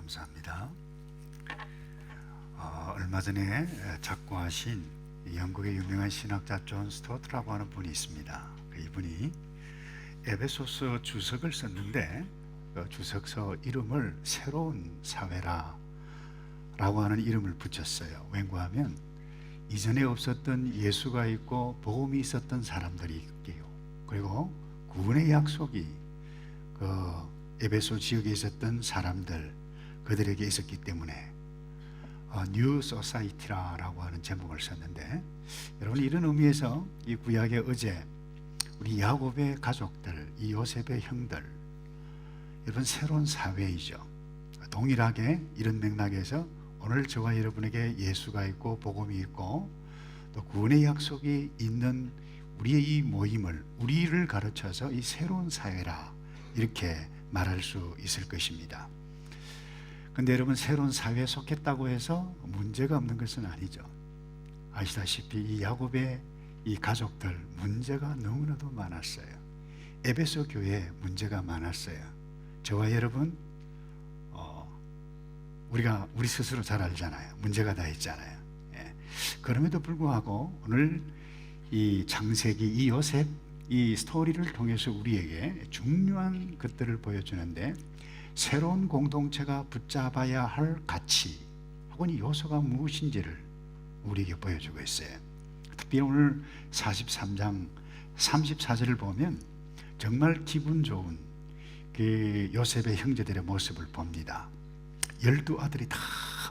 감사합니다. 얼마 전에 작고하신 영국의 유명한 신학자 존 스토트라고 하는 분이 있습니다. 이분이 에베소서 주석을 썼는데 그 주석서 이름을 새로운 사회라 라고 하는 이름을 붙였어요. 왠가하면 이전에 없었던 예수가 있고 복음이 있었던 사람들이 있게요. 그리고 구원의 약속이 그 에베소 지역에 있었던 사람들, 그들에게 있었기 때문에 뉴 소사이티라고 하는 제목을 썼는데, 여러분 이런 의미에서 이 구약의 어제 우리 야곱의 가족들, 이 요셉의 형들, 여러분 새로운 사회이죠. 동일하게 이런 맥락에서 오늘 저와 여러분에게 예수가 있고 복음이 있고 또 구원의 약속이 있는 우리의 이 모임을, 우리를 가르쳐서 이 새로운 사회라 이렇게 말할 수 있을 것입니다. 근데 여러분, 새로운 사회에 속했다고 해서 문제가 없는 것은 아니죠. 아시다시피 이 야곱의 이 가족들 문제가 너무나도 많았어요. 에베소 교회에 문제가 많았어요. 저와 여러분 우리 스스로 잘 알잖아요. 문제가 다 있잖아요. 그럼에도 불구하고 오늘 이 창세기, 이 요셉, 이 스토리를 통해서 우리에게 중요한 것들을 보여주는데, 새로운 공동체가 붙잡아야 할 가치 혹은 이 요소가 무엇인지를 우리에게 보여주고 있어요. 특히 오늘 43장 34절을 보면 정말 기분 좋은 그 요셉의 형제들의 모습을 봅니다. 12아들이 다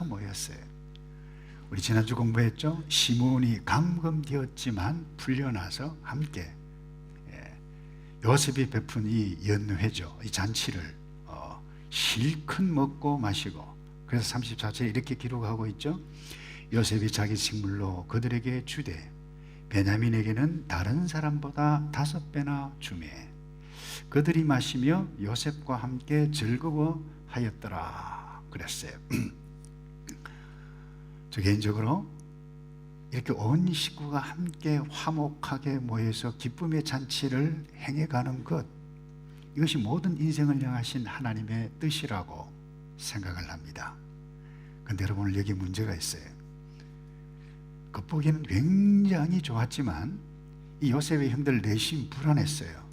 모였어요. 우리 지난주 공부했죠? 시므온이 감금되었지만 풀려나서 함께 요셉이 베푼 이 연회죠, 이 잔치를 실컷 먹고 마시고, 그래서 34절에 이렇게 기록하고 있죠. 요셉이 자기 식물로 그들에게 주되 베냐민에게는 다른 사람보다 5배나 주매 그들이 마시며 요셉과 함께 즐거워하였더라 그랬어요. 저 개인적으로 이렇게 온 식구가 함께 화목하게 모여서 기쁨의 잔치를 행해가는 것, 이것이 모든 인생을 향하신 하나님의 뜻이라고 생각을 합니다. 그런데 여러분, 오늘 여기 문제가 있어요. 겉보기에는 굉장히 좋았지만 이 요셉의 형들 내심 불안했어요.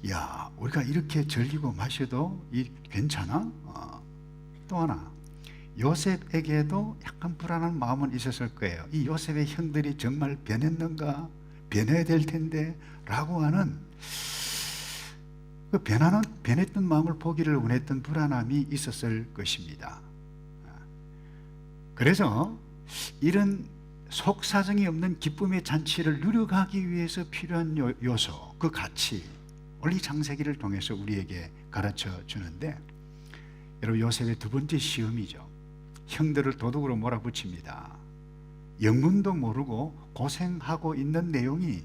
야, 우리가 이렇게 즐기고 마셔도 괜찮아? 또 하나, 요셉에게도 약간 불안한 마음은 있었을 거예요. 이 요셉의 형들이 정말 변했는가? 변해야 될 텐데 라고 하는 그 변했던 마음을 보기를 원했던 불안함이 있었을 것입니다. 그래서 이런 속사정이 없는 기쁨의 잔치를 누려가기 위해서 필요한 요소, 그 가치, 원리 창세기를 통해서 우리에게 가르쳐 주는데, 여러분 요셉의 두 번째 시험이죠. 형들을 도둑으로 몰아붙입니다. 영문도 모르고 고생하고 있는 내용이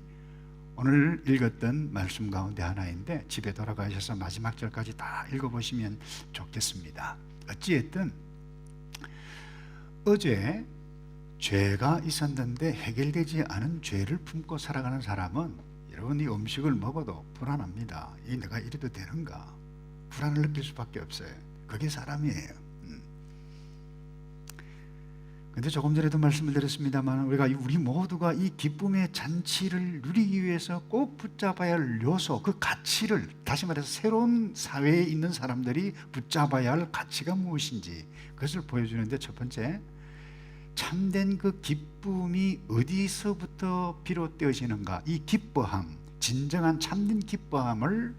오늘 읽었던 말씀 가운데 하나인데, 집에 돌아가셔서 마지막 절까지 다 읽어보시면 좋겠습니다. 어찌됐든 어제 죄가 있었는데 해결되지 않은 죄를 품고 살아가는 사람은, 여러분 이 음식을 먹어도 불안합니다. 내가 이래도 되는가? 불안을 느낄 수밖에 없어요. 그게 사람이에요. 근데 조금 전에도 말씀을 드렸습니다만, 우리 모두가 이 기쁨의 잔치를 누리기 위해서 꼭 붙잡아야 할 요소, 그 가치를, 다시 말해서 새로운 사회에 있는 사람들이 붙잡아야 할 가치가 무엇인지 그것을 보여주는데, 첫 번째, 참된 그 기쁨이 어디서부터 비롯되어지는가, 이 기뻐함, 진정한 참된 기뻐함을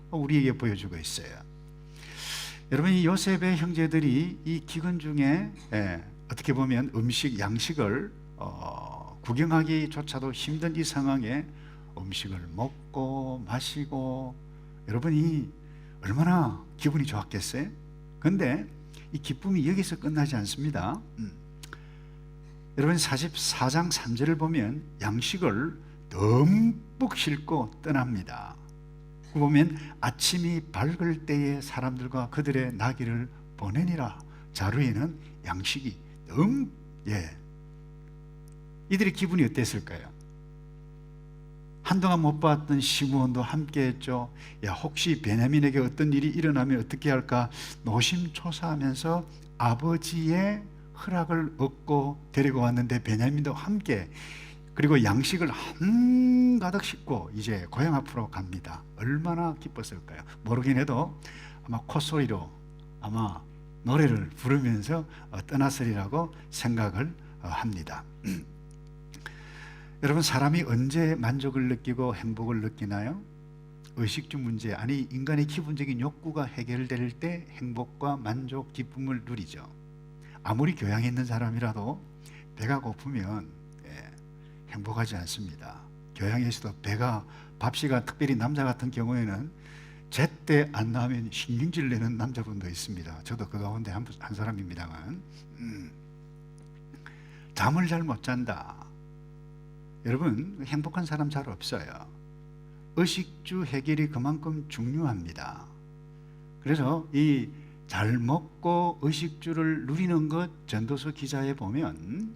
우리에게 보여주고 있어요. 여러분, 이 요셉의 형제들이 이 기근 중에 어떻게 보면 양식을 구경하기조차도 힘든 이 상황에 음식을 먹고 마시고, 여러분이 얼마나 기분이 좋았겠어요? 그런데 이 기쁨이 여기서 끝나지 않습니다. 여러분 44장 3절을 보면 양식을 듬뿍 싣고 떠납니다. 보면 아침이 밝을 때에 사람들과 그들의 나귀를 보내니라. 자루에는 양식이 이들의 기분이 어땠을까요? 한동안 못 봤던 시므온도 함께했죠. 야, 혹시 베냐민에게 어떤 일이 일어나면 어떻게 할까 노심초사하면서 아버지의 허락을 얻고 데리고 왔는데 베냐민도 함께, 그리고 양식을 한가득 싣고 이제 고향 앞으로 갑니다. 얼마나 기뻤을까요? 모르긴 해도 아마 콧소리로 아마 노래를 부르면서 떠났으리라고 생각을 합니다. 여러분, 사람이 언제 만족을 느끼고 행복을 느끼나요? 의식주 문제, 아니 인간의 기본적인 욕구가 해결될 때 행복과 만족, 기쁨을 누리죠. 아무리 교양 있는 사람이라도 배가 고프면 행복하지 않습니다. 교양에서도 배가, 밥시가 특별히 남자 같은 경우에는 제때 안 나오면 신경질 내는 남자분도 있습니다. 저도 그 가운데 한 사람입니다만, 잠을 잘 못 잔다. 여러분, 행복한 사람 잘 없어요. 의식주 해결이 그만큼 중요합니다. 그래서 이 잘 먹고 의식주를 누리는 것, 전도서 기자에 보면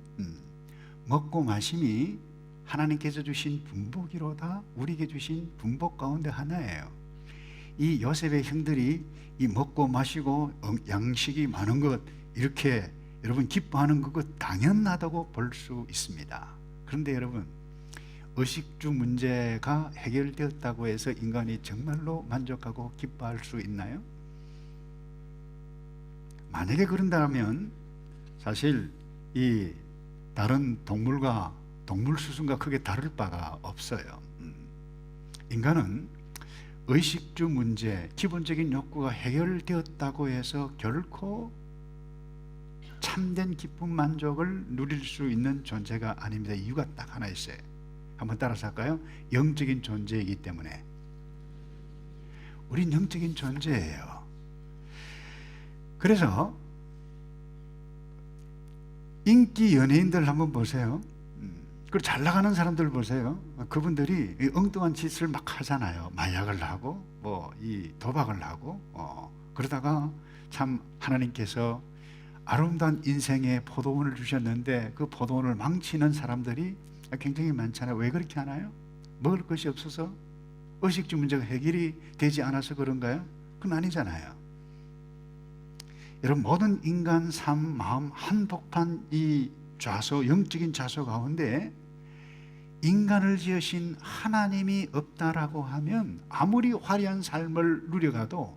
먹고 마심이 하나님께서 주신 분복이로다, 우리에게 주신 분복 가운데 하나예요. 이 요셉의 형들이 이 먹고 마시고 양식이 많은 것, 이렇게 여러분 기뻐하는 그것 당연하다고 볼 수 있습니다. 그런데 여러분, 의식주 문제가 해결되었다고 해서 인간이 정말로 만족하고 기뻐할 수 있나요? 만약에 그런다면 사실 이 다른 동물과 동물 수준과 크게 다를 바가 없어요. 인간은 의식주 문제, 기본적인 욕구가 해결되었다고 해서 결코 참된 기쁨, 만족을 누릴 수 있는 존재가 아닙니다. 이유가 딱 하나 있어요. 한번 따라서 할까요? 영적인 존재이기 때문에. 우린 영적인 존재예요. 그래서 인기 연예인들 한번 보세요. 그리고 잘 나가는 사람들 보세요. 그분들이 엉뚱한 짓을 막 하잖아요. 마약을 하고 이 도박을 하고 그러다가 참 하나님께서 아름다운 인생의 포도원을 주셨는데 그 포도원을 망치는 사람들이 굉장히 많잖아요. 왜 그렇게 하나요? 먹을 것이 없어서? 의식주 문제가 해결이 되지 않아서 그런가요? 그건 아니잖아요. 여러분, 모든 인간 삶, 마음 한복판 이 좌소, 영적인 좌소 가운데 인간을 지으신 하나님이 없다라고 하면 아무리 화려한 삶을 누려가도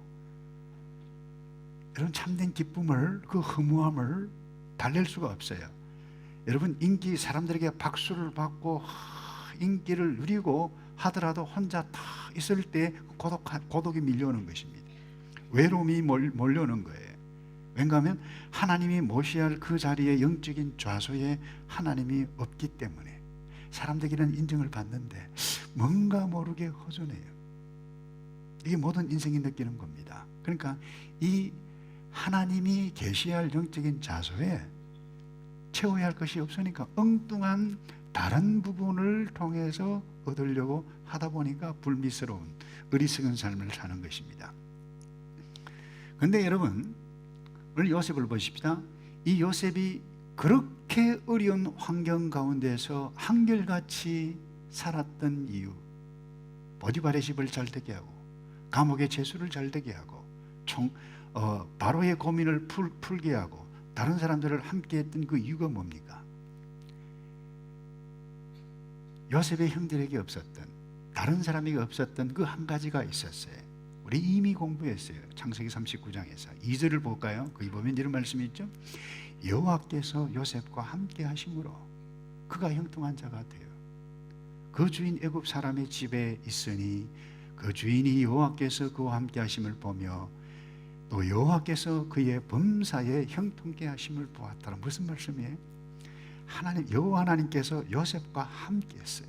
여러분, 참된 기쁨을, 그 허무함을 달랠 수가 없어요. 여러분, 인기, 사람들에게 박수를 받고 인기를 누리고 하더라도 혼자 다 있을 때 고독이 밀려오는 것입니다. 외로움이 몰려오는 거예요. 왜냐하면 하나님이 모셔야 할 그 자리에, 영적인 좌소에 하나님이 없기 때문에 사람들에게는 인정을 받는데 뭔가 모르게 허전해요. 이게 모든 인생이 느끼는 겁니다. 그러니까 이 하나님이 계셔야 할 영적인 좌소에 채워야 할 것이 없으니까 엉뚱한 다른 부분을 통해서 얻으려고 하다 보니까 불미스러운 어리석은 삶을 사는 것입니다. 그런데 여러분, 오늘 요셉을 보십시다. 이 요셉이 그렇게 어려운 환경 가운데서 한결같이 살았던 이유, 보디발의 집을 잘 되게 하고 감옥의 죄수를 잘 되게 하고 바로의 고민을 풀게 하고 다른 사람들을 함께 했던 그 이유가 뭡니까? 요셉의 형들에게 없었던, 다른 사람에게 없었던 그 한 가지가 있었어요. 우리 이미 공부했어요. 창세기 39장에서 2절을 볼까요? 거기 보면 이런 말씀이 있죠. 여호와께서 요셉과 함께 하심으로 그가 형통한 자가 되어 그 주인 애굽 사람의 집에 있으니 그 주인이 여호와께서 그와 함께 하심을 보며 또 여호와께서 그의 범사에 형통케 하심을 보았더라. 무슨 말씀이에요? 여호와 하나님께서 요셉과 함께 했어요.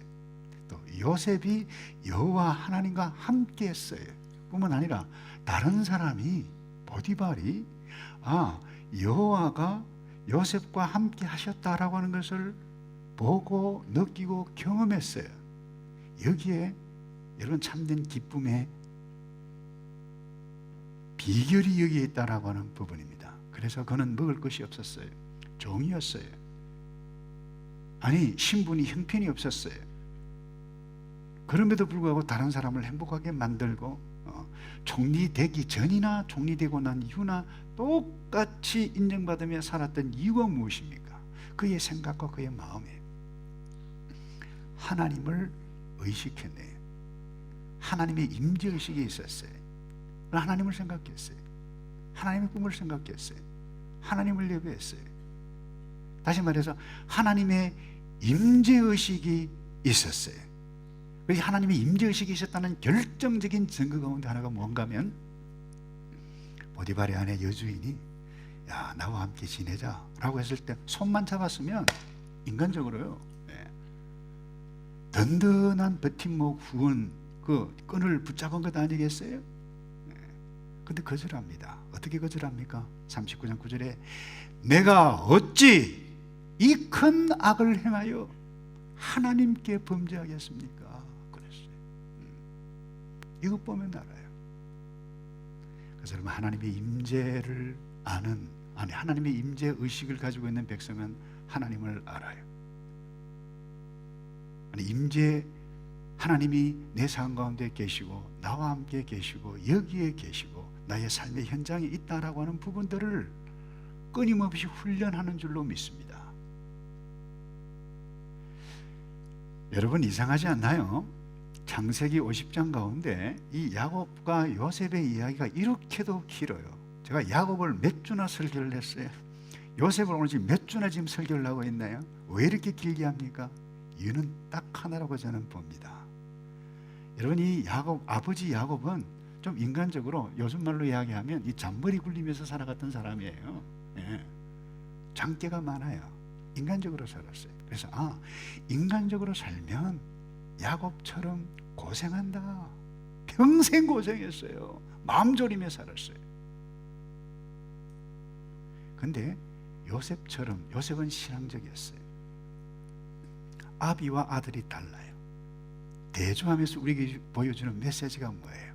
또 요셉이 여호와 하나님과 함께 했어요. 뿐만 아니라 다른 사람이, 보디발이 여호와가 요셉과 함께 하셨다라고 하는 것을 보고 느끼고 경험했어요. 여기에 여러분, 참된 기쁨의 비결이 여기에 있다라고 하는 부분입니다. 그래서 그는 먹을 것이 없었어요. 종이었어요. 아니, 신분이, 형편이 없었어요. 그럼에도 불구하고 다른 사람을 행복하게 만들고 총리 되기 전이나 총리 되고 난 이후나 똑같이 인정받으며 살았던 이유가 무엇입니까? 그의 생각과 그의 마음에 하나님을 의식했네요. 하나님의 임재의식이 있었어요. 하나님을 생각했어요. 하나님의 꿈을 생각했어요. 하나님을 예배했어요. 다시 말해서 하나님의 임재의식이 있었어요. 그래서 하나님의 임재의식이 있었다는 결정적인 증거 가운데 하나가 뭔가 하면 보디발의 아내 여주인이 야 나와 함께 지내자 라고 했을 때 손만 잡았으면 인간적으로요 든든한 버팀목 후원 그 끈을 붙잡은 것 아니겠어요? 근데 거절합니다. 어떻게 거절합니까? 39장 9절에 내가 어찌 이 큰 악을 행하여 하나님께 범죄하겠습니까? 그랬어요. 이것 보면 알아요. 그래서 여러분 하나님의 임재를 아는 하나님의 임재 의식을 가지고 있는 백성은 하나님을 알아요. 임재 하나님이 내 삶 가운데 계시고 나와 함께 계시고 여기에 계시고 나의 삶의 현장에 있다라고 하는 부분들을 끊임없이 훈련하는 줄로 믿습니다. 여러분 이상하지 않나요? 창세기 50장 가운데 이 야곱과 요셉의 이야기가 이렇게도 길어요. 제가 야곱을 몇 주나 설교를 했어요. 요셉을 오늘 지금 몇 주나 지금 설교를 하고 있나요? 왜 이렇게 길게 합니까? 이유는 딱 하나라고 저는 봅니다. 여러분 이 야곱, 아버지 야곱은 좀 인간적으로 요즘 말로 이야기하면 이 잔머리 굴리면서 살아갔던 사람이에요. 장기가 많아요. 인간적으로 살았어요. 그래서 인간적으로 살면 야곱처럼 고생한다. 평생 고생했어요. 마음 졸이며 살았어요. 근데 요셉은 신앙적이었어요. 아비와 아들이 달라요. 대조하면서 우리에게 보여주는 메시지가 뭐예요?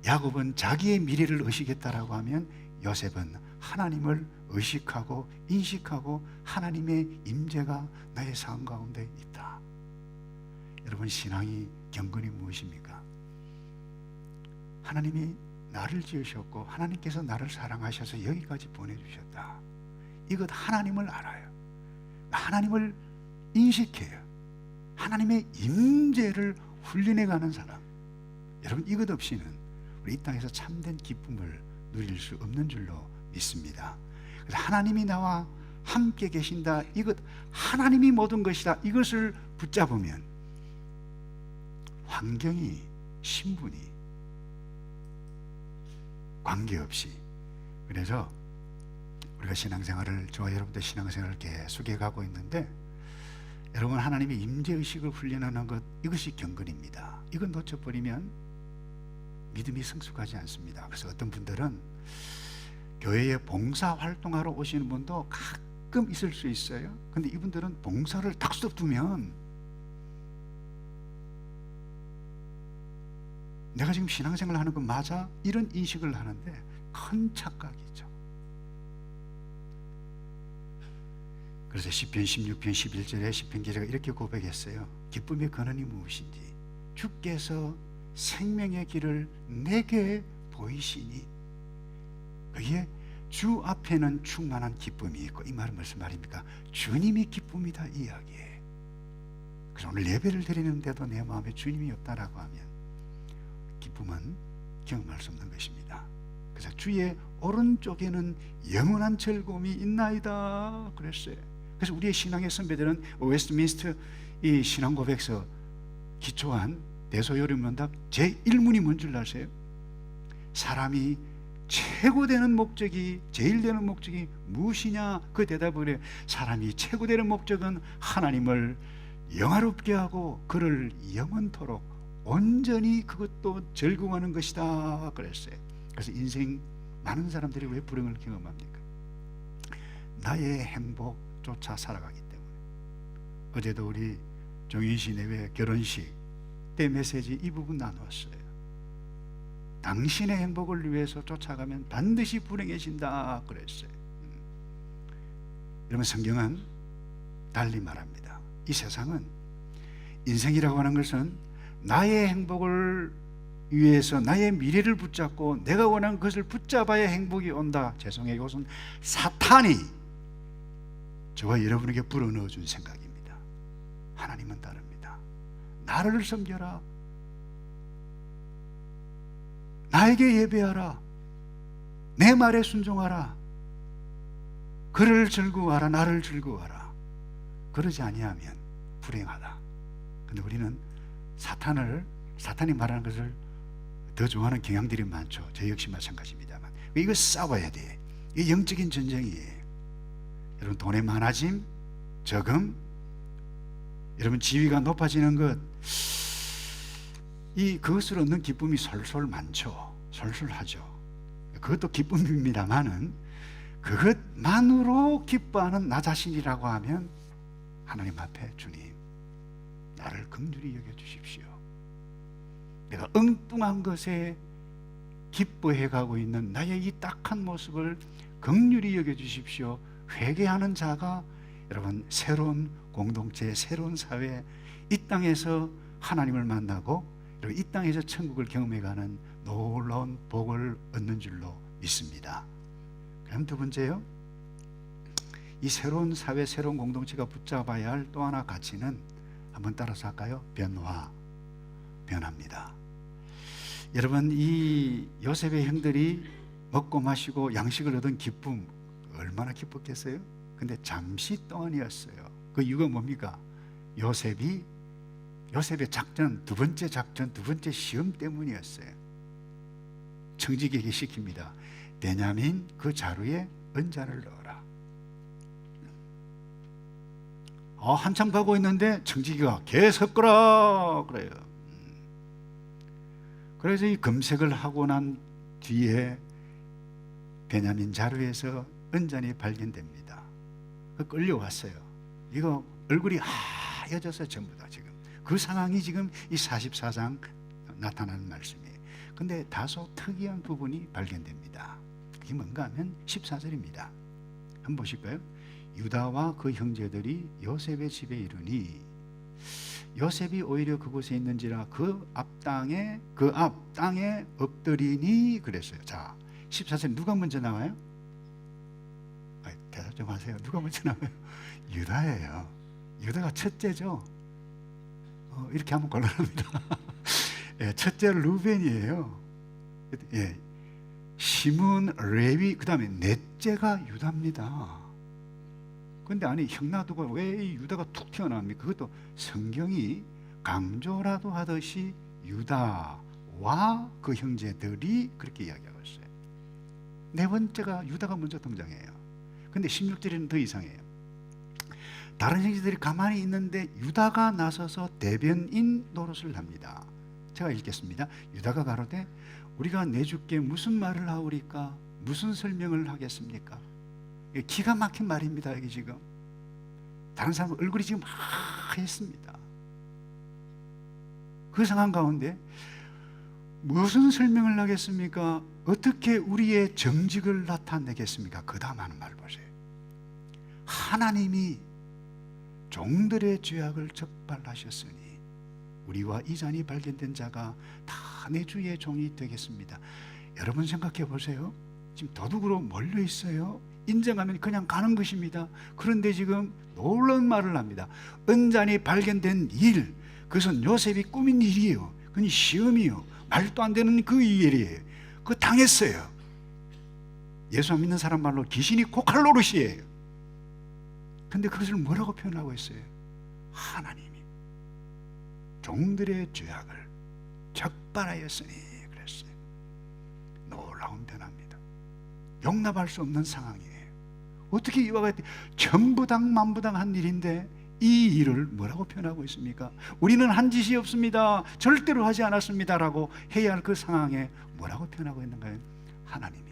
야곱은 자기의 미래를 의식했다라고 하면 요셉은 하나님을 의식하고 인식하고 하나님의 임재가 나의 삶 가운데 있다. 여러분 신앙이 경건이 무엇입니까? 하나님이 나를 지으셨고 하나님께서 나를 사랑하셔서 여기까지 보내주셨다. 이것 하나님을 알아요. 하나님을 인식해요. 하나님의 임재를 훈련해가는 사람. 여러분 이것 없이는 우리 이 땅에서 참된 기쁨을 누릴 수 없는 줄로 믿습니다. 그래서 하나님이 나와 함께 계신다. 이것 하나님이 모든 것이다. 이것을 붙잡으면 환경이 신분이 관계없이 그래서 우리가 신앙생활을 저와 여러분들 신앙생활을 계속해 가고 있는데 여러분 하나님의 임재의식을 훈련하는 것 이것이 경건입니다. 이건 놓쳐버리면 믿음이 성숙하지 않습니다. 그래서 어떤 분들은 교회에 봉사활동하러 오시는 분도 가끔 있을 수 있어요. 근데 이분들은 봉사를 탁 두면 내가 지금 신앙생활 하는 거 맞아? 이런 인식을 하는데 큰 착각이죠. 그래서 시편 16편 11절에 시편 기자가 이렇게 고백했어요. 기쁨의 근원이 무엇인지 주께서 생명의 길을 내게 보이시니 그게 주 앞에는 충만한 기쁨이 있고 이 말은 무슨 말입니까? 주님이 기쁨이다 이 이야기예요. 그래서 오늘 예배를 드리는데도 내 마음에 주님이 없다라고 하면 기쁨은 경험할 수 없는 것입니다. 그래서 주의 오른쪽에는 영원한 즐거움이 있나이다 그랬어요. 그래서 우리의 신앙의 선배들은 웨스트민스터 이 신앙 고백서 기초한 대소요리문답 제1문이 뭔 줄 아세요? 사람이 최고되는 목적이 제일 되는 목적이 무엇이냐? 그 대답을 해요. 사람이 최고되는 목적은 하나님을 영화롭게 하고 그를 영원토록 온전히 그것도 즐거워하는 것이다 그랬어요. 그래서 인생 많은 사람들이 왜 불행을 경험합니까? 나의 행복조차 살아가기 때문에. 어제도 우리 종인 씨 내외 결혼식 때 메시지 이 부분 나누었어요. 당신의 행복을 위해서 쫓아가면 반드시 불행해진다 그랬어요. 여러분 성경은 달리 말합니다. 이 세상은 인생이라고 하는 것은 나의 행복을 위해서 나의 미래를 붙잡고 내가 원하는 것을 붙잡아야 행복이 온다. 죄송해요. 이것은 사탄이 저와 여러분에게 불어넣어 준 생각입니다. 하나님은 다릅니다. 나를 섬겨라. 나에게 예배하라. 내 말에 순종하라. 그를 즐거워하라. 나를 즐거워하라. 그러지 아니하면 불행하다. 근데 우리는 사탄이 말하는 것을 더 좋아하는 경향들이 많죠. 저 역시 마찬가지입니다만 이거 싸워야 돼. 이게 영적인 전쟁이에요. 여러분, 돈의 많아짐, 적음, 여러분 지위가 높아지는 것, 그것을 얻는 기쁨이 솔솔 많죠. 솔솔하죠. 그것도 기쁨입니다만은 그것만으로 기뻐하는 나 자신이라고 하면 하나님 앞에 주님, 나를 긍휼히 여겨주십시오. 내가 엉뚱한 것에 기뻐해 가고 있는 나의 이 딱한 모습을 긍휼히 여겨주십시오. 회개하는 자가 여러분 새로운 공동체, 새로운 사회, 이 땅에서 하나님을 만나고 이 땅에서 천국을 경험해가는 놀라운 복을 얻는 줄로 믿습니다. 그럼 두 번째요, 이 새로운 사회, 새로운 공동체가 붙잡아야 할 또 하나 가치는 한번 따라서 할까요? 변합니다. 여러분, 이 요셉의 형들이 먹고 마시고 양식을 얻은 기쁨 얼마나 기뻤겠어요? 근데 잠시 동안이었어요. 그 이유가 뭡니까? 요셉의 작전, 두 번째 시험 때문이었어요. 청지기에게 시킵니다. 베냐민 그 자루에 은잔을 넣어라. 한참 가고 있는데 청지기가 계속 섞어라 그래요. 그래서 이 검색을 하고 난 뒤에 베냐민 자루에서 은잔이 발견됩니다. 끌려왔어요. 이거 얼굴이 하얘져서 전부 다 지금 그 상황이 지금 이 44장 나타나는 말씀이에요. 근데 다소 특이한 부분이 발견됩니다. 그게 뭔가 하면 14절입니다. 한번 보실까요? 유다와 그 형제들이 요셉의 집에 이르니 요셉이 오히려 그곳에 있는지라 그 앞 땅에 엎드리니 그랬어요. 자, 14절 누가 먼저 나와요? 대답 좀 하세요. 누가 먼저 나와요? 유다예요. 유다가 첫째죠. 이렇게 하면 곤란합니다. 예, 첫째 루벤이에요. 예, 시몬, 레위, 그 다음에 넷째가 유다입니다. 그런데 아니 형나두가 왜 이 유다가 툭 튀어나옵니까? 그것도 성경이 강조라도 하듯이 유다와 그 형제들이 그렇게 이야기하고 있어요. 네 번째가 유다가 먼저 등장해요. 근데 16절에는 더 이상해요. 다른 형제들이 가만히 있는데 유다가 나서서 대변인 노릇을 합니다. 제가 읽겠습니다. 유다가 가로되 우리가 내 주께 무슨 말을 하오리까? 무슨 설명을 하겠습니까? 기가 막힌 말입니다. 여기 지금 다른 사람 얼굴이 지금 하얘습니다. 그 상황 가운데 무슨 설명을 하겠습니까? 어떻게 우리의 정직을 나타내겠습니까? 그 다음 하는 말을 보세요. 하나님이 종들의 죄악을 적발하셨으니 우리와 이 잔이 발견된 자가 다 내 주의 종이 되겠습니다. 여러분 생각해 보세요. 지금 도둑으로 몰려 있어요. 인정하면 그냥 가는 것입니다. 그런데 지금 놀라운 말을 합니다. 은잔이 발견된 일, 그것은 요셉이 꾸민 일이에요. 그건 시험이요. 말도 안 되는 그 일이에요. 그거 당했어요. 예수 안 믿는 사람 말로 귀신이 코칼 노릇이에요. 근데 그것을 뭐라고 표현하고 있어요? 하나님이 종들의 죄악을 적발하였으니 그랬어요. 놀라운 변화입니다. 용납할 수 없는 상황이에요. 어떻게 이와 같이 천부당 만부당 한 일인데 이 일을 뭐라고 표현하고 있습니까? 우리는 한 짓이 없습니다. 절대로 하지 않았습니다라고 해야 할 그 상황에 뭐라고 표현하고 있는가요? 하나님이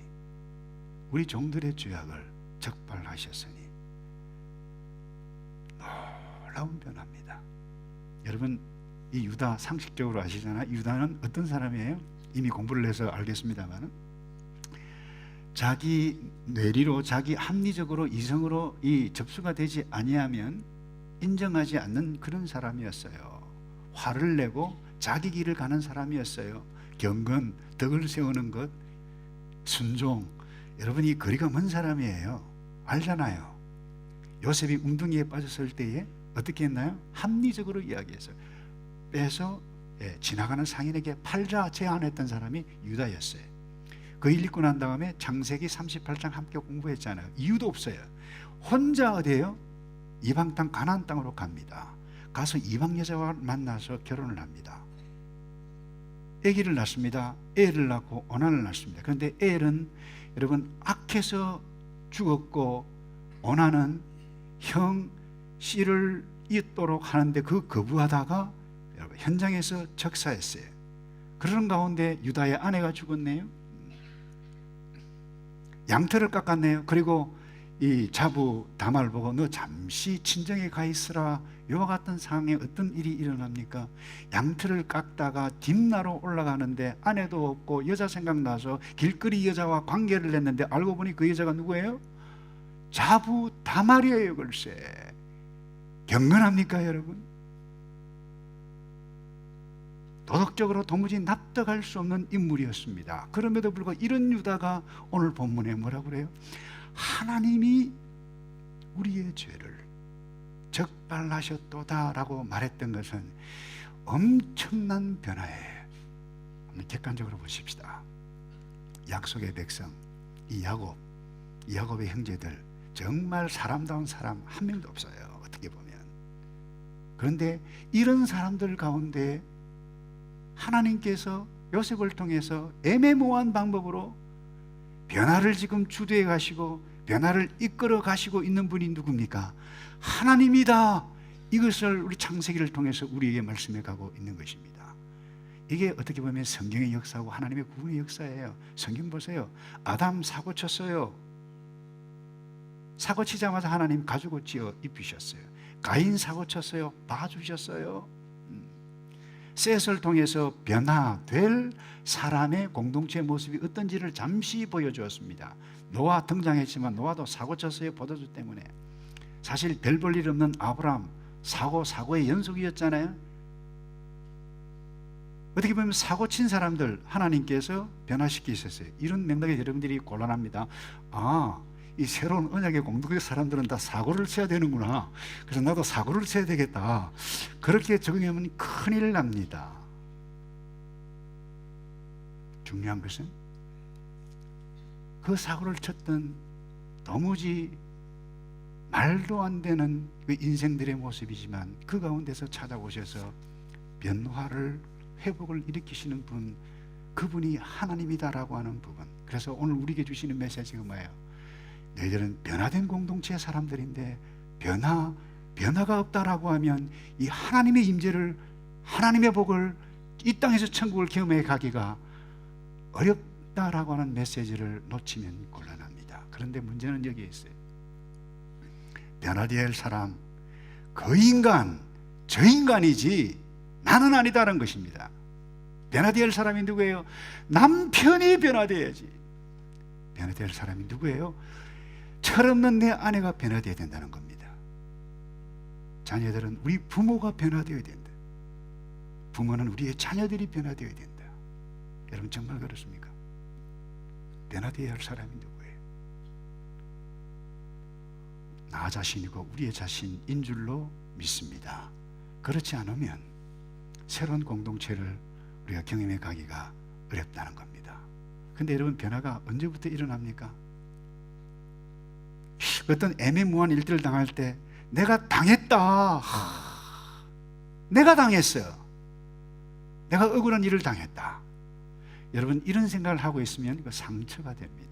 우리 종들의 죄악을 적발하셨으니 놀라운 변화입니다. 여러분, 이 유다 상식적으로 아시잖아요. 유다는 어떤 사람이에요? 이미 공부를 해서 알겠습니다만 자기 뇌리로, 자기 합리적으로, 이성으로 이 접수가 되지 아니하면 인정하지 않는 그런 사람이었어요. 화를 내고 자기 길을 가는 사람이었어요. 경건, 덕을 세우는 것, 순종. 여러분이 거리가 먼 사람이에요. 알잖아요. 요셉이 웅둥이에 빠졌을 때에 어떻게 했나요? 합리적으로 이야기했어요. 빼서 지나가는 상인에게 팔자 제안했던 사람이 유다였어요. 그 일 읽고 난 다음에 창세기 38장 함께 공부했잖아요. 이유도 없어요. 혼자 어디에요? 이방 땅 가나안 땅으로 갑니다. 가서 이방 여자와 만나서 결혼을 합니다. 아기를 낳습니다. 애를 낳고 오난을 낳습니다. 그런데 엘은 여러분 악해서 죽었고 오난은 형 씨를 잇도록 하는데 그 거부하다가 여러분 현장에서 적사했어요. 그런 가운데 유다의 아내가 죽었네요. 양털을 깎았네요. 그리고 이 자부 다말을 보고 너 잠시 친정에 가 있으라. 이와 같은 상황에 어떤 일이 일어납니까? 양털을 깎다가 뒷나로 올라가는데 아내도 없고 여자 생각나서 길거리 여자와 관계를 했는데 알고 보니 그 여자가 누구예요? 자부 다말이에요. 글쎄 경건합니까 여러분? 도덕적으로 도무지 납득할 수 없는 인물이었습니다. 그럼에도 불구하고 이런 유다가 오늘 본문에 뭐라고 그래요? 하나님이 우리의 죄를 적발하셨도다 라고 말했던 것은 엄청난 변화예요. 한번 객관적으로 보십시다. 약속의 백성 이 야곱의 형제들 정말 사람다운 사람 한 명도 없어요. 어떻게 보면. 그런데 이런 사람들 가운데 하나님께서 요셉을 통해서 애매모호한 방법으로 변화를 지금 주도해 가시고 변화를 이끌어 가시고 있는 분이 누굽니까? 하나님이다. 이것을 우리 창세기를 통해서 우리에게 말씀해 가고 있는 것입니다. 이게 어떻게 보면 성경의 역사하고 하나님의 구원의 역사예요. 성경 보세요. 아담 사고 쳤어요. 사고 치자마자 하나님 가죽옷 지어 입히셨어요. 가인 사고 쳤어요. 봐주셨어요. 셋을 통해서 변화될 사람의 공동체 모습이 어떤지를 잠시 보여주었습니다. 노아 등장했지만 노아도 사고 쳤어요. 포도주 때문에. 사실 별 볼 일 없는 아브라함 사고의 연속이었잖아요. 어떻게 보면 사고 친 사람들 하나님께서 변화시키셨어요. 이런 맥락에 여러분들이 곤란합니다. 이 새로운 언약의 공동체 사람들은 다 사고를 쳐야 되는구나. 그래서 나도 사고를 쳐야 되겠다. 그렇게 적용하면 큰일 납니다. 중요한 것은 그 사고를 쳤던 도무지 말도 안 되는 그 인생들의 모습이지만 그 가운데서 찾아오셔서 변화를 회복을 일으키시는 분, 그분이 하나님이다라고 하는 부분. 그래서 오늘 우리에게 주시는 메시지가 뭐예요? 너희들은 변화된 공동체의 사람들인데 변화가 없다라고 하면 이 하나님의 임재를, 하나님의 복을, 이 땅에서 천국을 경험해 가기가 어렵다라고 하는 메시지를 놓치면 곤란합니다. 그런데 문제는 여기에 있어요. 변화되어야 할 사람, 그 인간, 저 인간이지 나는 아니다라는 것입니다. 변화되어야 할 사람이 누구예요? 남편이 변화되어야지. 변화되어야 할 사람이 누구예요? 철없는 내 아내가 변화되어야 된다는 겁니다. 자녀들은 우리 부모가 변화되어야 된다. 부모는 우리의 자녀들이 변화되어야 된다. 여러분 정말 그렇습니까? 변화되어야 할 사람이 누구예요? 나 자신이고 우리의 자신인 줄로 믿습니다. 그렇지 않으면 새로운 공동체를 우리가 경험해 가기가 어렵다는 겁니다. 근데 여러분 변화가 언제부터 일어납니까? 어떤 애매모호한 일들을 당할 때 내가 당했다. 내가 당했어요. 내가 억울한 일을 당했다. 여러분 이런 생각을 하고 있으면 그 상처가 됩니다.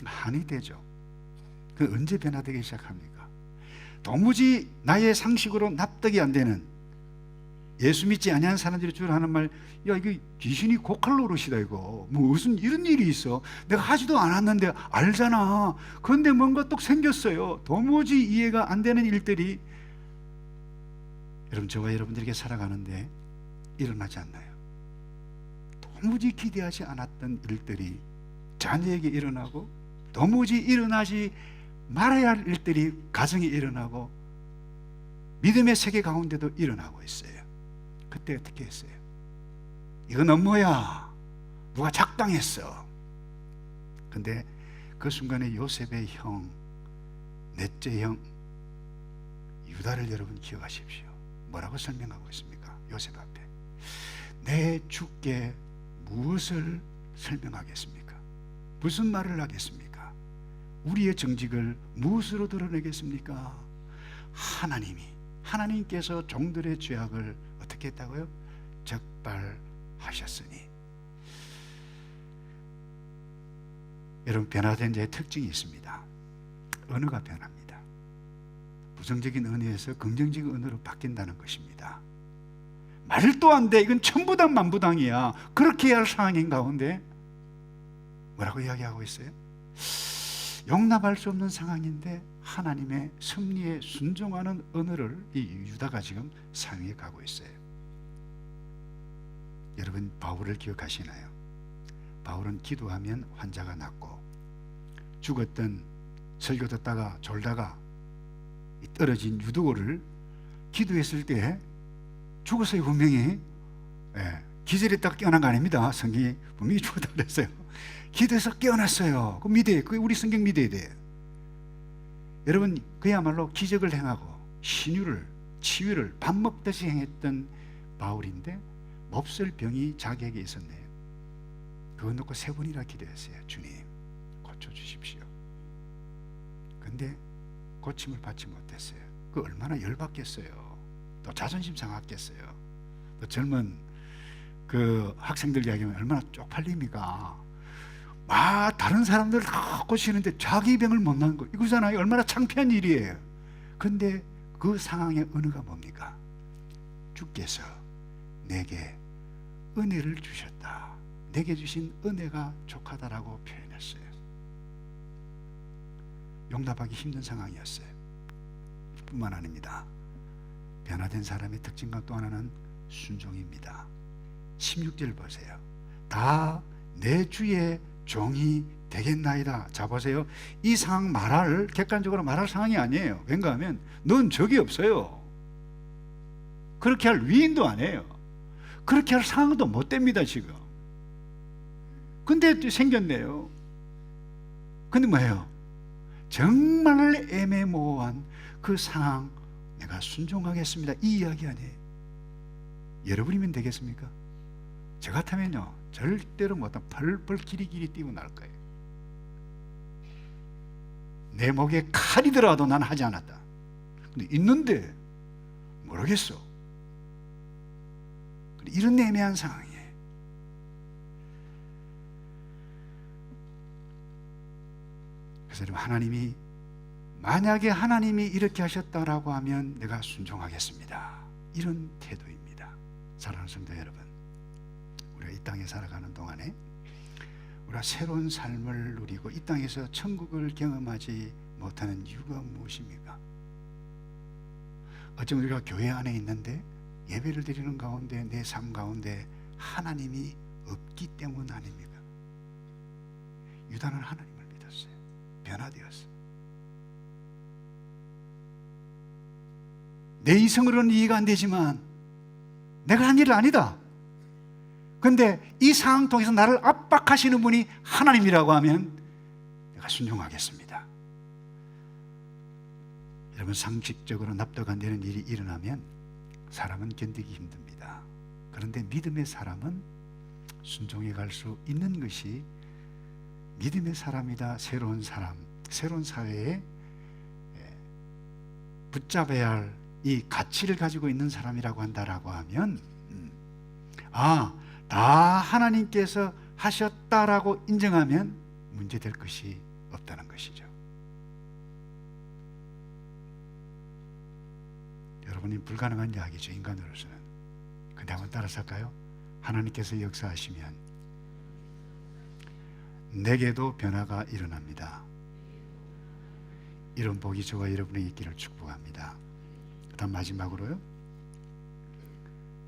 한이 되죠. 그 언제 변화되기 시작합니까? 도무지 나의 상식으로 납득이 안 되는, 예수 믿지 아니하는 사람들이 주로 하는 말, 야 이게 귀신이 고칼 노릇이다 이거. 뭐 무슨 이런 일이 있어. 내가 하지도 않았는데 알잖아. 그런데 뭔가 또 생겼어요. 도무지 이해가 안 되는 일들이 여러분 저와 여러분들에게 살아가는데 일어나지 않나요? 도무지 기대하지 않았던 일들이 자녀에게 일어나고 도무지 일어나지 말아야 할 일들이 가정에 일어나고 믿음의 세계 가운데도 일어나고 있어요. 그때 어떻게 했어요? 이건 뭐야? 누가 작당했어. 근데 그 순간에 요셉의 형, 넷째 형 유다를 여러분 기억하십시오. 뭐라고 설명하고 있습니까? 요셉 앞에 내 주께 무엇을 설명하겠습니까? 무슨 말을 하겠습니까? 우리의 정직을 무엇으로 드러내겠습니까? 하나님께서 종들의 죄악을 어떻게 했다고요? 적발하셨으니. 여러분, 변화된 자의 특징이 있습니다. 언어가 변합니다. 부정적인 언어에서 긍정적인 언어로 바뀐다는 것입니다. 말도 안 돼, 이건 천부당 만부당이야, 그렇게 해야 할 상황인 가운데 뭐라고 이야기하고 있어요? 용납할 수 없는 상황인데 하나님의 섭리에 순종하는 언어를 이 유다가 지금 사용해 가고 있어요. 여러분, 바울을 기억하시나요? 바울은 기도하면 환자가 낫고, 죽었던, 설교 듣다가 졸다가 떨어진 유두고를 기도했을 때 죽었어요. 분명히. 기절했다가 깨어난 거 아닙니다. 성경이 분명히 죽었다 그랬어요. 기도해서 깨어났어요. 그 우리 성경 믿어야 돼. 여러분, 그야말로 기적을 행하고 신유를, 치유를 밥 먹듯이 행했던 바울인데 몹쓸 병이 자기에게 있었네요. 그거 놓고 3번이나 기도했어요. 주님, 고쳐주십시오. 근데 고침을 받지 못했어요. 그 얼마나 열받겠어요. 또 자존심 상하겠어요. 또 젊은 그 학생들 이야기하면 얼마나 쪽팔립니까? 다른 사람들 다 고치는데 자기 병을 못 나는 거, 이거잖아요. 얼마나 창피한 일이에요. 근데 그 상황의 언어가 뭡니까? 주께서 내게 은혜를 주셨다. 내게 주신 은혜가 족하다라고 표현했어요. 용납하기 힘든 상황이었어요. 뿐만 아닙니다. 변화된 사람의 특징과 또 하나는 순종입니다. 16절 보세요. 다 내 주의 종이 되겠나이다. 자, 보세요. 이 상황 객관적으로 말할 상황이 아니에요. 왠가 하면 넌 적이 없어요. 그렇게 할 위인도 아니에요. 그렇게 할 상황도 못 됩니다, 지금. 근데 또 생겼네요. 근데 뭐예요? 정말 애매모호한 그 상황, 내가 순종하겠습니다, 이 이야기 아니에요. 여러분이면 되겠습니까? 저 같으면요, 절대로 못한 벌벌 기리기리 뛰고 날 거예요. 내 목에 칼이 들어와도 난 하지 않았다. 근데 있는데 모르겠어. 이런 애매한 상황이에요. 그래서 여러분, 만약에 하나님이 이렇게 하셨다라고 하면 내가 순종하겠습니다, 이런 태도입니다. 사랑하는 성도 여러분, 우리가 이 땅에 살아가는 동안에 우리가 새로운 삶을 누리고 이 땅에서 천국을 경험하지 못하는 이유가 무엇입니까? 어쩌면 우리가 교회 안에 있는데 예배를 드리는 가운데 내 삶 가운데 하나님이 없기 때문 아닙니까? 유다는 하나님을 믿었어요. 변화되었어요. 내 이성으로는 이해가 안 되지만 내가 한 일은 아니다. 근데 이 상황 통해서 나를 압박하시는 분이 하나님이라고 하면 내가 순종하겠습니다. 여러분, 상식적으로 납득 안 되는 일이 일어나면 사람은 견디기 힘듭니다. 그런데 믿음의 사람은 순종해 갈 수 있는 것이 믿음의 사람이다. 새로운 사람, 새로운 사회에 붙잡아야 할 이 가치를 가지고 있는 사람이라고 한다라고 하면 다 하나님께서 하셨다라고 인정하면 문제될 것이 없다는 것이죠. 여러분이 불가능한 이야기죠, 인간으로서는. 근데 한번 따라서 할까요? 하나님께서 역사하시면 내게도 변화가 일어납니다. 이런 복이 저와 여러분의 있기를 축복합니다. 그 다음 마지막으로요,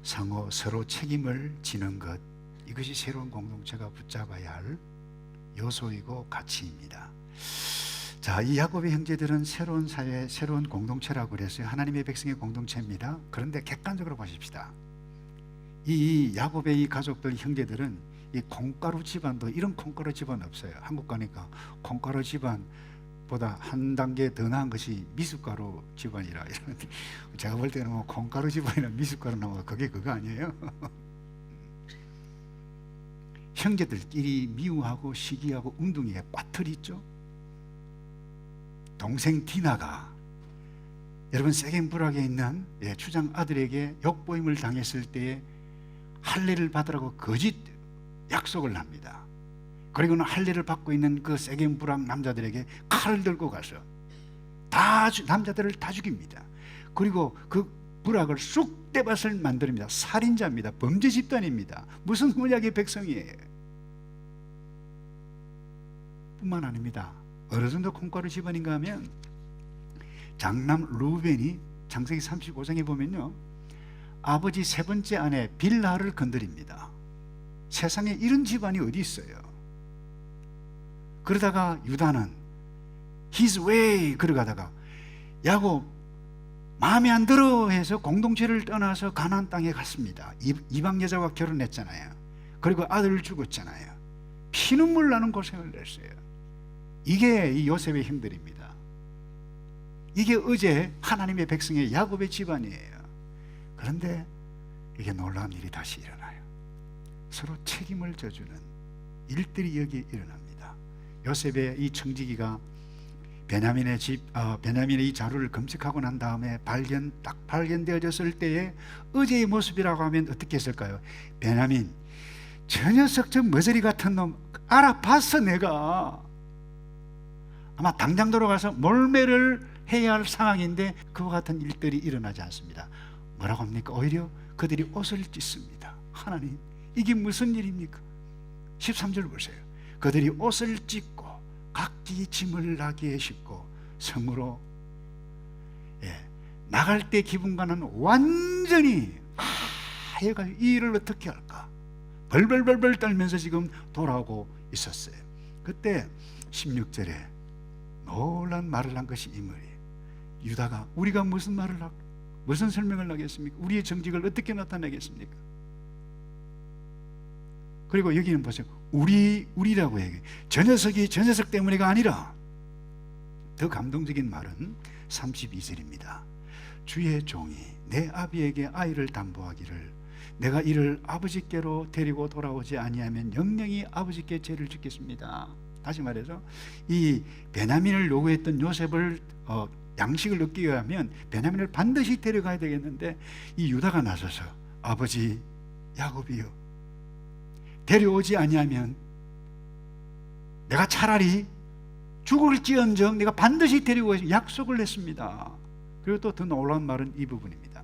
서로 책임을 지는 것, 이것이 새로운 공동체가 붙잡아야 할 요소이고 가치입니다. 자, 이 야곱의 형제들은 새로운 사회, 새로운 공동체라고 그랬어요. 하나님의 백성의 공동체입니다. 그런데 객관적으로 보십시다. 이 야곱의 이 가족들, 형제들은 이 콩가루 집안도, 이런 콩가루 집안 없어요. 한국 가니까 콩가루 집안보다 한 단계 더 나은 것이 미숫가루 집안이라 이러는데, 제가 볼 때는 뭐 콩가루 집안이나 미숫가루 나오면 그게 그거 아니에요? 형제들끼리 미워하고 시기하고 웅둥이에 빠틀이 있죠. 동생 디나가 여러분 세겜부락에 있는 추장 아들에게 역보임을 당했을 때에 할례를 받으라고 거짓 약속을 합니다. 그리고는 할례를 받고 있는 그 세겜부락 남자들에게 칼을 들고 가서 남자들을 다 죽입니다. 그리고 그 부락을 쑥대밭을 만듭니다. 살인자입니다. 범죄 집단입니다. 무슨 언약의 백성이에요. 뿐만 아닙니다. 어느 정도 콩가루 집안인가 하면 장남 루벤이 창세기 35장에 보면요, 아버지 세 번째 아내 빌하를 건드립니다. 세상에 이런 집안이 어디 있어요? 그러다가 유다는 his way 걸어가다가 야곱 마음에 안 들어 해서 공동체를 떠나서 가나안 땅에 갔습니다. 이방 여자와 결혼했잖아요. 그리고 아들을 죽었잖아요. 피눈물 나는 고생을 냈어요. 이게 이 요셉의 힘들입니다. 이게 어제 하나님의 백성의 야곱의 집안이에요. 그런데 이게 놀라운 일이 다시 일어나요. 서로 책임을 져주는 일들이 여기 일어납니다. 요셉의 이 청지기가 베냐민의 이 자루를 검색하고 난 다음에 딱 발견되어졌을 때에 어제의 모습이라고 하면 어떻게 했을까요? 베냐민, 저 녀석 저 머저리 같은 놈 알아봤어. 내가 아마 당장 돌아가서 몰매를 해야 할 상황인데 그와 같은 일들이 일어나지 않습니다. 뭐라고 합니까? 오히려 그들이 옷을 찢습니다. 하나님, 이게 무슨 일입니까? 13절 보세요. 그들이 옷을 찢고 각기 짐을 나귀에 싣고 성으로 나갈 때 기분과는 완전히 얘가 이 일을 어떻게 할까 벌벌벌벌 떨면서 지금 돌아오고 있었어요. 그때 16절에 놀란 말을 한 것이 인물이에요. 유다가 우리가 무슨 설명을 하겠습니까? 우리의 정직을 어떻게 나타내겠습니까? 그리고 여기는 보세요. 우리라고 얘기해요. 저 녀석이 저 녀석 때문에가 아니라, 더 감동적인 말은 32절입니다. 주의 종이 내 아비에게 아이를 담보하기를 내가 이를 아버지께로 데리고 돌아오지 아니하면 영영이 아버지께 죄를 짓겠습니다. 다시 말해서 이 베냐민을 요구했던 요셉을 양식을 얻기 위하면 베냐민을 반드시 데려가야 되겠는데, 이 유다가 나서서 아버지 야곱이요, 데려오지 아니하면 내가 차라리 죽을지언정 내가 반드시 데리고 약속을 했습니다. 그리고 또 더 놀라운 말은 이 부분입니다.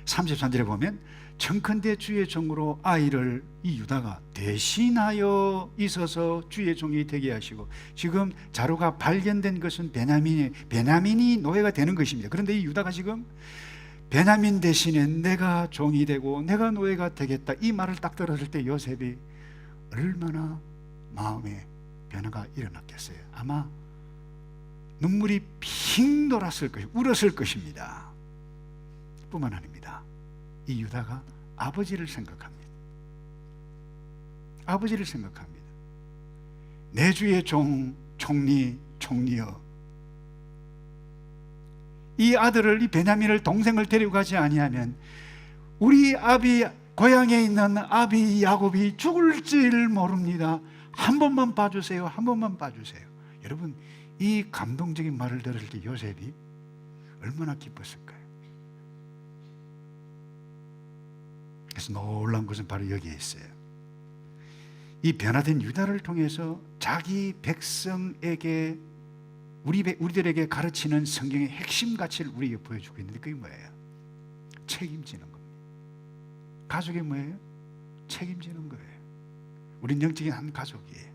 33절에 보면 청컨대 주의 종으로 아이를 이 유다가 대신하여 있어서 주의 종이 되게 하시고, 지금 자루가 발견된 것은 베냐민이 노예가 되는 것입니다. 그런데 이 유다가 지금 베냐민 대신에 내가 종이 되고 내가 노예가 되겠다, 이 말을 딱 들었을 때 요셉이 얼마나 마음에 변화가 일어났겠어요. 아마 눈물이 핑 돌았을 것이고 울었을 것입니다. 뿐만 아닙니다. 이 유다가 아버지를 생각합니다. 아버지를 생각합니다. 내 주의 총리여, 이 아들을, 이 베냐민을, 동생을 데리고 가지 아니하면 우리 아비 고향에 있는 아비 야곱이 죽을지를 모릅니다. 한 번만 봐주세요. 한 번만 봐주세요. 여러분, 이 감동적인 말을 들을 때 요셉이 얼마나 기뻤을까요? 그래서 놀라운 것은 바로 여기에 있어요. 이 변화된 유다를 통해서 자기 백성에게, 우리들에게 가르치는 성경의 핵심 가치를 우리에게 보여주고 있는데, 그게 뭐예요? 책임지는 겁니다. 가족이 뭐예요? 책임지는 거예요. 우린 영적인 한 가족이에요.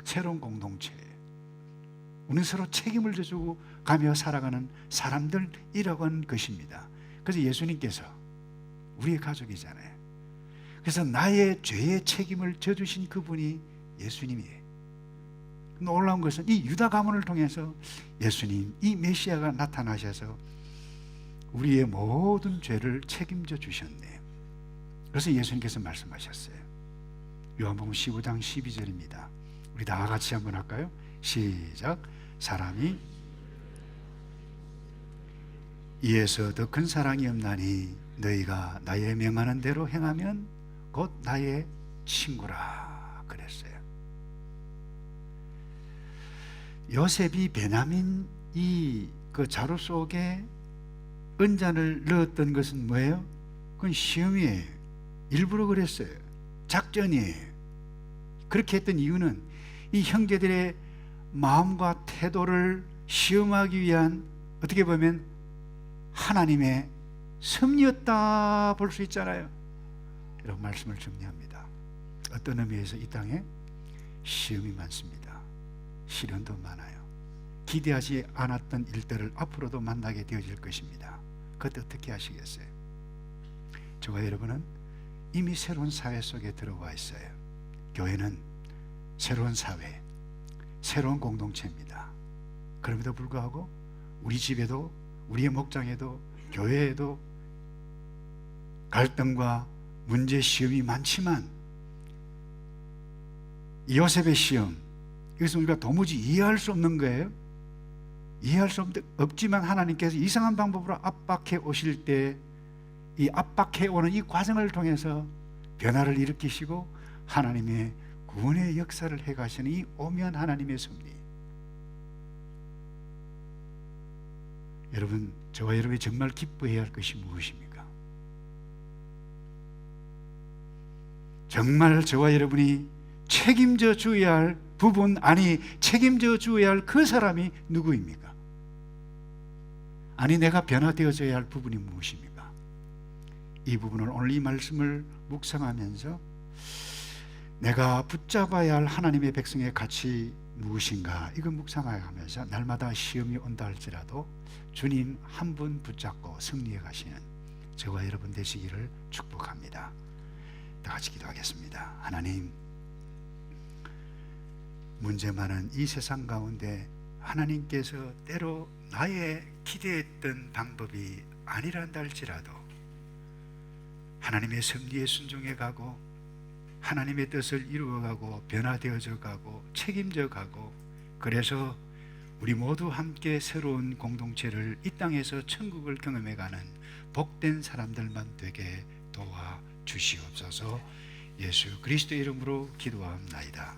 새로운 공동체예요. 우리는 서로 책임을 져주고 가며 살아가는 사람들이라고 하는 것입니다. 그래서 예수님께서 우리의 가족이잖아요. 그래서 나의 죄의 책임을 져주신 그분이 예수님이에요. 놀라운 것은 이 유다 가문을 통해서 예수님, 이 메시아가 나타나셔서 우리의 모든 죄를 책임져 주셨네. 그래서 예수님께서 말씀하셨어요. 요한복음 15장 12절입니다. 우리 다 같이 한번 할까요? 시작. 사람이 이에서 더 큰 사랑이 없나니 너희가 나의 명하는 대로 행하면 곧 나의 친구라 그랬어요. 요셉이 베냐민 그 자루 속에 은잔을 넣었던 것은 뭐예요? 그건 시험이에요. 일부러 그랬어요. 작전이에요. 그렇게 했던 이유는 이 형제들의 마음과 태도를 시험하기 위한, 어떻게 보면 하나님의 섭리였다 볼 수 있잖아요. 이런 말씀을 정리합니다. 어떤 의미에서 이 땅에 시험이 많습니다. 시련도 많아요. 기대하지 않았던 일들을 앞으로도 만나게 되어질 것입니다. 그때 어떻게 하시겠어요? 저와 여러분은 이미 새로운 사회 속에 들어와 있어요. 교회는 새로운 사회, 새로운 공동체입니다. 그럼에도 불구하고 우리 집에도, 우리의 목장에도, 교회에도 갈등과 문제, 시험이 많지만 요셉의 시험, 이것은 우리가 도무지 이해할 수 없는 거예요. 이해할 수 없지만 하나님께서 이상한 방법으로 압박해 오실 때 이 압박해 오는 이 과정을 통해서 변화를 일으키시고 하나님의 구원의 역사를 해가시는 이 오묘한 하나님의 섭리. 여러분, 저와 여러분이 정말 기뻐해야 할 것이 무엇입니까? 정말 저와 여러분이 책임져 줘야 할 부분, 아니 책임져 줘야 할 그 사람이 누구입니까? 아니 내가 변화되어져야 할 부분이 무엇입니까? 이 부분을 오늘 이 말씀을 묵상하면서 내가 붙잡아야 할 하나님의 백성의 가치 무엇인가, 이걸 묵상하면서 날마다 시험이 온다 할지라도 주님 한 분 붙잡고 승리해 가시는 저와 여러분 되시기를 축복합니다. 다 같이 기도하겠습니다. 하나님, 문제 많은 이 세상 가운데 하나님께서 때로 나의 기대했던 방법이 아니란다 할지라도 하나님의 섭리에 순종해 가고 하나님의 뜻을 이루어가고 변화되어져 가고 책임져 가고, 그래서 우리 모두 함께 새로운 공동체를, 이 땅에서 천국을 경험해 가는 복된 사람들만 되게 도와 주시옵소서. 예수 그리스도의 이름으로 기도합나이다.